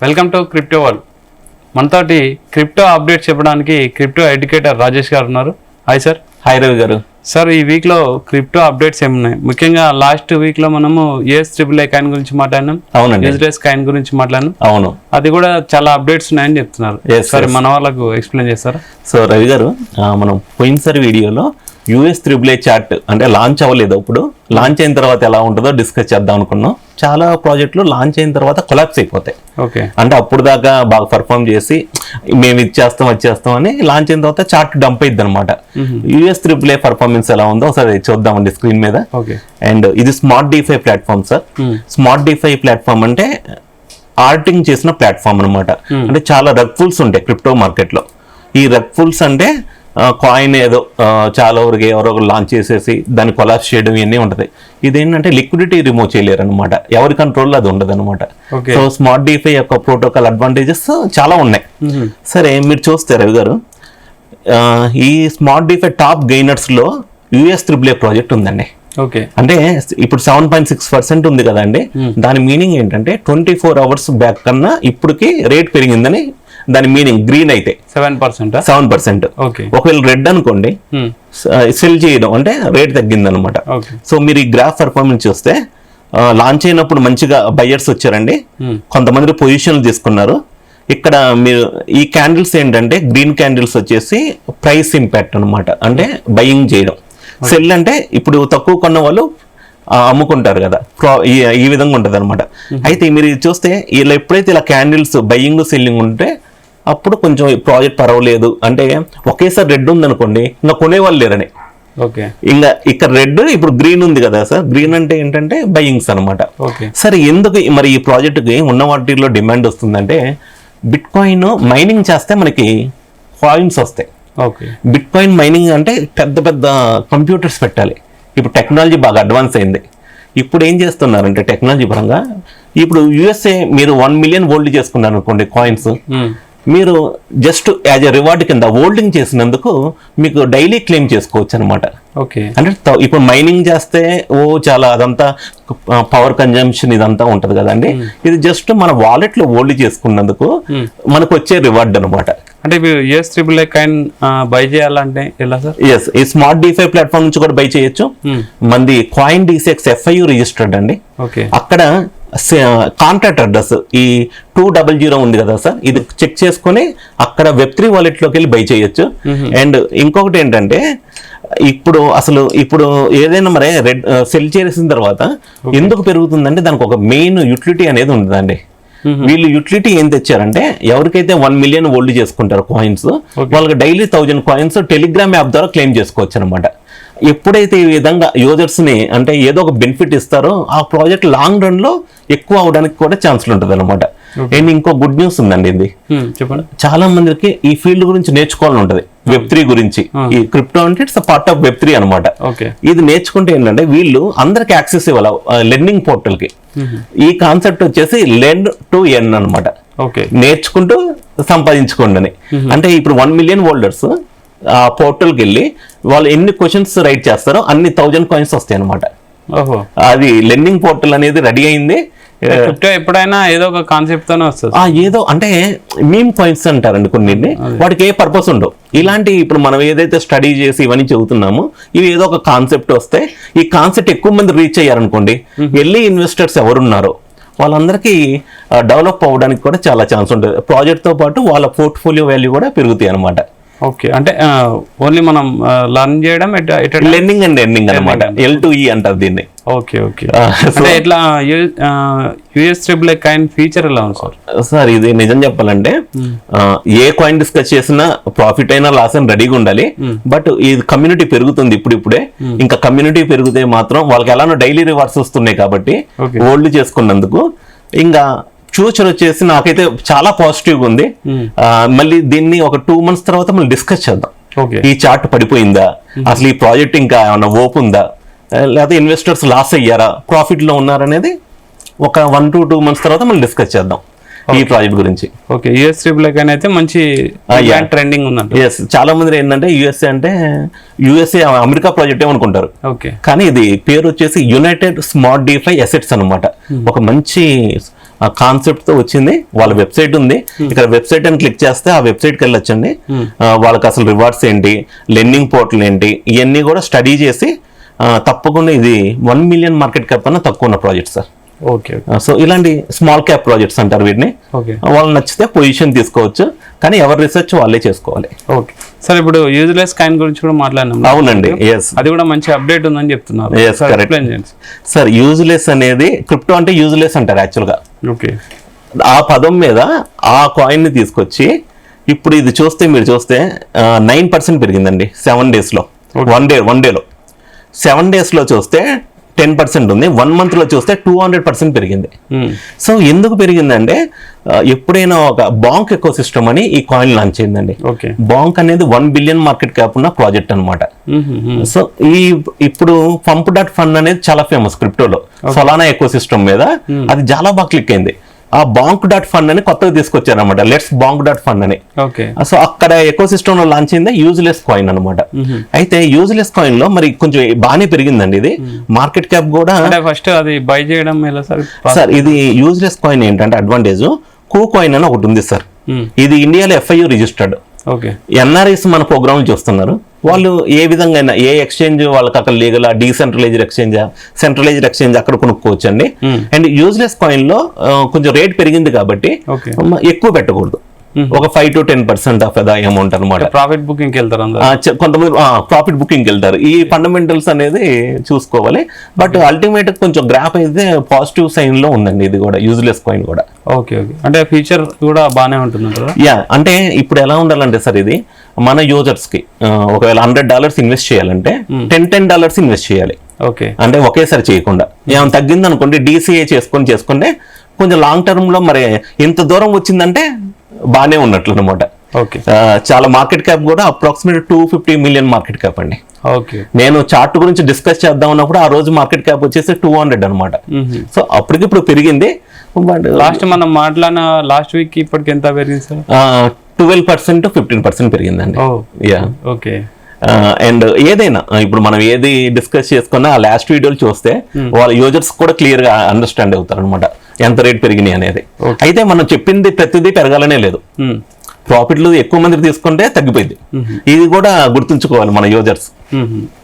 Welcome to crypto world. మనతోటి crypto update చెప్పడానికి crypto educator Rajesh గారు ఉన్నారు. Hi sir. హాయ్ రవి గారు. సార్, ఈ వీక్లో క్రిప్టో అప్డేట్స్ ఏమున్నాయి? ముఖ్యంగా లాస్ట్ వీక్లో మనము USAAA కాయిన్ గురించి మాట్లాడినాం, అవునండి, USDS కాయిన్ గురించి మాట్లాడినాం. అవును, అది కూడా చాలా అప్డేట్స్ ఉన్నాయని చెప్తున్నారు. సరే, మన వాళ్ళకు ఎక్స్ప్లెయిన్ చేస్తారా? సో రవి గారు, మనం పోయినసారి వీడియోలో USAAA చార్ట్ అంటే లాంచ్ అవ్వలేదు. ఇప్పుడు లాంచ్ అయిన తర్వాత ఎలా ఉంటుందో డిస్కస్ చేద్దాం అనుకున్నాం. చాలా ప్రాజెక్టులు లాంచ్ అయిన తర్వాత కొలాప్స్ అయిపోతాయి. ఓకే, అంటే అప్పుడు దాకా బాగా పర్ఫామ్ చేసి మేము ఇచ్చేస్తాం అని లాంచ్ అయిన తర్వాత చార్ట్ డంప్ అయింది అనమాట. USAAA పర్ఫార్మెన్స్ ఎలా ఉందో ఒకసారి చూద్దామండి స్క్రీన్ మీద. ఓకే, అండ్ ఇది smart defy platform sir. Smart defy platform అంటే ఆర్టింగ్ చేసిన ప్లాట్ఫామ్ అనమాట. అంటే చాలా రగ్ఫుల్స్ ఉంటాయి క్రిప్టో మార్కెట్ లో. ఈ రగ్ఫుల్స్ అంటే కాయిన్ ఏదో చాలా వరకు ఎవరో లాంచ్ చేసేసి దాన్ని కొలాప్స్ చేయడం ఇవన్నీ ఉంటుంది. ఇదేంటంటే లిక్విడిటీ రిమూవ్ చేయలేరు అనమాట, ఎవరి కంట్రోల్లో అది ఉండదు అనమాట. సో స్మార్ట్ డిఫై యొక్క ప్రోటోకాల్ అడ్వాంటేజెస్ చాలా ఉన్నాయి. సరే, మీరు చూస్తే రవి గారు, ఈ స్మార్ట్ డిఫై టాప్ గెయినర్స్ లో USAAA ప్రాజెక్ట్ ఉందండి. ఓకే, అంటే ఇప్పుడు 7.6% ఉంది కదండి. దాని మీనింగ్ ఏంటంటే 24 hours బ్యాక్ కన్నా ఇప్పటికి రేట్ పెరిగిందని దాని మీనింగ్. గ్రీన్ అయితే 7%. ఒకవేళ రెడ్ అనుకోండి, సెల్ చేయడం అంటే రేట్ తగ్గింది అనమాట. సో మీరు ఈ గ్రాఫ్ పర్ఫార్మెన్స్ చూస్తే లాంచ్ అయినప్పుడు మంచిగా బయ్యర్స్ వచ్చారండి, కొంతమంది పొజిషన్లు తీసుకున్నారు. ఇక్కడ మీరు ఈ క్యాండిల్స్ ఏంటంటే గ్రీన్ క్యాండిల్స్ వచ్చేసి ప్రైస్ ఇంపాక్ట్ అనమాట, అంటే బయింగ్ చేయడం. సెల్ అంటే ఇప్పుడు తక్కువ కొన్న వాళ్ళు అమ్ముకుంటారు కదా, ఈ విధంగా ఉంటుంది అనమాట. అయితే మీరు చూస్తే ఇలా ఎప్పుడైతే ఇలా క్యాండిల్స్ బయ్యింగ్ సెల్లింగ్ ఉంటే అప్పుడు కొంచెం ప్రాజెక్ట్ పర్వాలేదు. అంటే ఒకేసారి రెడ్ ఉందనుకోండి, ఇంకా కొనేవాళ్ళు లేరని. ఓకే, ఇంకా ఇక్కడ రెడ్, ఇప్పుడు గ్రీన్ ఉంది కదా సార్. గ్రీన్ అంటే ఏంటంటే బయ్యింగ్స్ అనమాట. సరే, ఎందుకు మరి ఈ ప్రాజెక్టుకి ఉన్న వాటిలో డిమాండ్ వస్తుందంటే, బిట్ కాయిన్ మైనింగ్ చేస్తే మనకి కాయిన్స్ వస్తాయి. బిట్ కాయిన్ మైనింగ్ అంటే పెద్ద పెద్ద కంప్యూటర్స్ పెట్టాలి. ఇప్పుడు టెక్నాలజీ బాగా అడ్వాన్స్ అయింది. ఇప్పుడు ఏం చేస్తున్నారంటే టెక్నాలజీ పరంగా, ఇప్పుడు USA మీరు 1 million హోల్డ్ చేసుకున్నారు అనుకోండి కాయిన్స్, మీరు జస్ట్ యాజ్ ఎ రివార్డ్ కింద హోల్డింగ్ చేసినందుకు మీకు డైలీ క్లెయిమ్ చేసుకోవచ్చు అనమాట. అంటే ఇప్పుడు మైనింగ్ చేస్తే చాలా అదంతా పవర్ కన్జంప్షన్ ఇదంతా ఉంటది కదండి. ఇది జస్ట్ మన వాలెట్ లో హోల్డ్ చేసుకున్నందుకు మనకు వచ్చే రివార్డ్ అనమాట. అంటే USAAA కాయిన్ బై చేయాలంటే ఎలా సార్? ఎస్, ఈ స్మార్ట్ డిఫై ప్లాట్ఫామ్ నుంచి కూడా బై చేయొచ్చు. మంది కాయిన్ DCX FIU రిజిస్టర్డ్ అండి. అక్కడ కాంట్రాక్ట్ అడ్రస్ ఈ 200 ఉంది కదా సార్, ఇది చెక్ చేసుకుని అక్కడ Web3 వాలెట్ లోకి వెళ్ళి బై చేయొచ్చు. అండ్ ఇంకొకటి ఏంటంటే, ఇప్పుడు ఏదైనా మరి సెల్ చేసిన తర్వాత ఎందుకు పెరుగుతుందంటే దానికి ఒక మెయిన్ యూటిలిటీ అనేది ఉంటుందండి. వీళ్ళు యూటిలిటీ ఏం తెచ్చారంటే, ఎవరికైతే 1 million హోల్డ్ చేసుకుంటారో కాయిన్స్, వాళ్ళకి డైలీ 1000 కాయిన్స్ టెలిగ్రామ్ యాప్ ద్వారా క్లెయిమ్ చేసుకోవచ్చు అనమాట. ఎప్పుడైతే ఈ విధంగా యూజర్స్ ని అంటే ఏదో ఒక బెనిఫిట్ ఇస్తారో ఆ ప్రాజెక్ట్ లాంగ్ రన్ లో ఎక్కువ అవడానికి కూడా ఛాన్సులు ఉంటుంది అనమాట. అండ్ ఇంకో గుడ్ న్యూస్ ఉందండి, ఇది చెప్పండి. చాలా మందికి ఈ ఫీల్డ్ గురించి నేర్చుకోవాలని ఉంటది. Web3 గురించి, ఈ క్రిప్టో అంటే ఇట్స్ పార్ట్ ఆఫ్ Web3 అనమాట. ఇది నేర్చుకుంటే ఏంటంటే వీళ్ళు అందరికి యాక్సెస్ ఇవ్వాలి లెర్నింగ్ పోర్టల్ కి. ఈ కాన్సెప్ట్ వచ్చేసి లెర్న్ టు ఎర్న్ అనమాట. నేర్చుకుంటూ సంపాదించుకోండి అని. అంటే ఇప్పుడు 1 million హోల్డర్స్ ఆ పోర్టల్కి వెళ్ళి వాళ్ళు ఎన్ని క్వశ్చన్స్ రైట్ చేస్తారో అన్ని 1000 కాయిన్స్ వస్తాయి అనమాట. అది లెర్నింగ్ పోర్టల్ అనేది రెడీ అయింది. ఎప్పుడైనా ఏదో ఒక కాన్సెప్ట్ తోనే వస్తుంది. ఏదో అంటే మీమ్ కాయిన్స్ అంటారండి కొన్ని, వాటికి ఏ పర్పస్ ఉండవు. ఇలాంటి ఇప్పుడు మనం ఏదైతే స్టడీ చేసి ఇవన్నీ చెబుతున్నామో ఇవి ఏదో ఒక కాన్సెప్ట్ వస్తే, ఈ కాన్సెప్ట్ ఎక్కువ మంది రీచ్ అయ్యారనుకోండి, వెళ్ళి ఇన్వెస్టర్స్ ఎవరున్నారో వాళ్ళందరికీ డెవలప్ అవ్వడానికి కూడా చాలా ఛాన్స్ ఉంటుంది. ప్రాజెక్ట్ తో పాటు వాళ్ళ పోర్ట్ఫోలియో వాల్యూ కూడా పెరుగుతాయి అనమాట. ఓకే, అంటే ఓన్లీ మనం లర్న్ చేయడం, లెర్నింగ్ అండ్ ఎర్నింగ్ అనమాట. L2E అంటారు దీన్ని. ఓకే, అంటే ఇట్లా USAAA కాయిన్ ఫీచర్ ఎలా ఉంది సార్? సార్, ఇది నిజం చెప్పాలంటే ఏ కాయిన్ డిస్కస్ చేసినా ప్రాఫిట్ అయినా లాస్ అయినా రెడీగా ఉండాలి. బట్ ఇది కమ్యూనిటీ పెరుగుతుంది ఇప్పుడిప్పుడే. ఇంకా కమ్యూనిటీ పెరిగితే మాత్రం వాళ్ళకి ఎలానో డైలీ రివార్డ్స్ వస్తున్నాయి కాబట్టి హోల్డ్ చేసుకున్నందుకు ఇంకా ఫ్యూచర్ వచ్చేసి నాకైతే చాలా పాజిటివ్గా ఉంది. మళ్ళీ దీన్ని ఒక 2 months తర్వాత మళ్ళీ డిస్కస్ చేద్దాం. ఈ చార్ట్ పడిపోయిందా, అసలు ఈ ప్రాజెక్ట్ ఇంకా ఏమన్నా ఓపు ఉందా, లేకపోతే ఇన్వెస్టర్స్ లాస్ అయ్యారా, ప్రాఫిట్ లో ఉన్నారనేది ఒక 1 to 2 months తర్వాత మళ్ళీ డిస్కస్ చేద్దాం. ఈ ప్రాజెక్ట్ గురించి. ఓకే, యుఎస్ ట్రిపుల్ అయితే మంచి ట్రెండింగ్ ఉందంట. ఎస్, చాలా మంది ఏంటంటే యుఎస్ఏ అంటే యుఎస్ఏ అమెరికా ప్రాజెక్ట్ ఏమనుకుంటారు, ఓకే, కానీ ఇది పేరు వచ్చేసి యునైటెడ్ స్మార్ట్ డిఫై అసెట్స్ అన్నమాట. ఒక మంచి కాన్సెప్ట్ తో వచ్చింది. వాళ్ళ వెబ్సైట్ ఉంది, ఇక్కడ వెబ్సైట్ అని క్లిక్ చేస్తే ఆ వెబ్సైట్ కి వెళ్ళొచ్చండి. వాళ్ళకి అసలు రివార్డ్స్ ఏంటి, లెండింగ్ పోర్టల్ ఏంటి, ఇవన్నీ కూడా స్టడీ చేసి తప్పకుండా ఇది 1 మిలియన్ మార్కెట్ క్యాప్ కన్నా తక్కువ ఉన్న ప్రాజెక్ట్ సార్. ఓకే, సో ఇలాంటి స్మాల్ క్యాప్ ప్రాజెక్ట్స్ అంటారు వీటిని. ఓకే, వాళ్ళు నచ్చితే పొజిషన్ తీసుకోవచ్చు, కానీ ఎవరి రీసెర్చ్ వాళ్ళే చేసుకోవాలి. ఓకే సార్, ఇప్పుడు యూజ్లెస్ కాయిన్ గురించి కూడా మాట్లాడినాం. అవునండి, ఎస్, అది కూడా మంచి అప్డేట్ ఉందని చెప్తున్నారు. సార్ యూజ్లెస్ అనేది క్రిప్టో అంటే యూజ్లెస్ అంటారు యాక్చువల్గా. ఓకే, ఆ పదం మీద ఆ కాయిన్ ని తీసుకొచ్చి ఇప్పుడు ఇది చూస్తే మీరు చూస్తే 9% పెరిగిందండి 7 days లో. వన్ డేలో 7 days లో చూస్తే 10% ఉంది, 1 month లో చూస్తే 200% పెరిగింది. సో ఎందుకు పెరిగిందంటే ఎప్పుడైనా ఒక బాంక్ ఎకో సిస్టమ్ అని ఈ కాయిన్ లాంచ్ అయిందండి. బాంక్ అనేది 1 బిలియన్ మార్కెట్ క్యాప్ ఉన్న ప్రాజెక్ట్ అనమాట. సో ఇప్పుడు పంప్.ఫండ్ అనేది చాలా ఫేమస్ క్రిప్టోలో, సొలానా ఎకో సిస్టమ్ మీద అది చాలా బాగా క్లిక్ అయింది. ఆ బాంక్.ఫండ్ అని కొత్తగా తీసుకొచ్చారు అనమాట, లెట్స్ బాంక్.ఫండ్ అని. సో అక్కడ ఎకో సిస్టమ్ లో లాంచ్ అయిందే యూజ్లెస్ కాయిన్ అనమాట. అయితే యూజ్లెస్ కాయిన్ లో మరి కొంచెం బాగానే పెరిగిందండి ఇది, మార్కెట్ క్యాప్ కూడా. ఫస్ట్ అది బై చేయడం ఎలా సార్? ఇది యూజ్లెస్ కాయిన్ ఏంటంటే అడ్వాంటేజ్, కూ కాయిన్ అని ఒకటి ఉంది సార్. ఇది ఇండియాలో FIU రిజిస్టర్డ్. ఎన్ఆర్ఐస్ మన ప్రోగ్రామ్ చూస్తున్నారు, వాళ్ళు ఏ విధంగా ఏ ఎక్స్చేంజ్ వాళ్ళకి అక్కడ legal, decentralised exchange, centralised exchange అక్కడ కొనుక్కోవచ్చు అండి. అండ్ యూజ్లెస్ కాయిన్ లో కొంచెం రేట్ పెరిగింది కాబట్టి ఎక్కువ పెట్టకూడదు, ఒక 5 to 10% ఆఫ్ ద అమౌంట్ అనమాట. ప్రాఫిట్ బుకింగ్ వెళ్తారు కొంతమంది, ప్రాఫిట్ బుకింగ్ వెళ్తారు. ఈ ఫండమెంటల్స్ అనేది చూసుకోవాలి. బట్ అల్టిమేట్ కొంచెం గ్రాఫ్ అయితే పాజిటివ్ సైన్ లో ఉందండి ఇది కూడా, యూజ్లెస్ కాయిన్ కూడా. ఓకే, అంటే ఫీచర్ కూడా బాగానే ఉంటుంది. యా, అంటే ఇప్పుడు ఎలా ఉండాలంటే సార్, ఇది మన యూజర్స్ కి ఒకవేళ $100 ఇన్వెస్ట్ చేయాలంటే $10 ఇన్వెస్ట్ చేయాలి. ఓకే, అంటే ఒకేసారి చేయకుండా ఏమైనా తగ్గింది అనుకోండి DCA చేసుకుంటే కొంచెం లాంగ్ టర్మ్ లో మరి ఇంత దూరం వచ్చిందంటే బాగానే ఉన్నట్లు అనమాట. చాలా మార్కెట్ క్యాప్ కూడా అప్రాక్సిమేట్ 250 మిలియన్ మార్కెట్ క్యాప్ అండి. నేను చార్ట్ గురించి డిస్కస్ చేద్దాం ఉన్నప్పుడు ఆ రోజు మార్కెట్ క్యాప్ వచ్చేసి 200 అనమాట. సో అప్పటికిప్పుడు పెరిగింది. లాస్ట్ మనం మాట్లాడిన లాస్ట్ వీక్ ఇప్పటికి ఎంత పెరిగింది సార్? 12% to 15% పెరిగిందండి. ఓకే, అండ్ ఏదైనా ఇప్పుడు మనం ఏది డిస్కస్ చేసుకున్నా ఆ లాస్ట్ వీడియోలు చూస్తే వాళ్ళ యూజర్స్ కూడా క్లియర్ గా అండర్స్టాండ్ అవుతారు అనమాట ఎంత రేట్ పెరిగినాయి అనేది. అయితే మనం చెప్పింది ప్రతిదీ పెరగాలనే లేదు, ప్రాఫిట్లు ఎక్కువ మందికి తీసుకుంటే తగ్గిపోయింది. ఇది కూడా గుర్తుంచుకోవాలి మన యూజర్స్.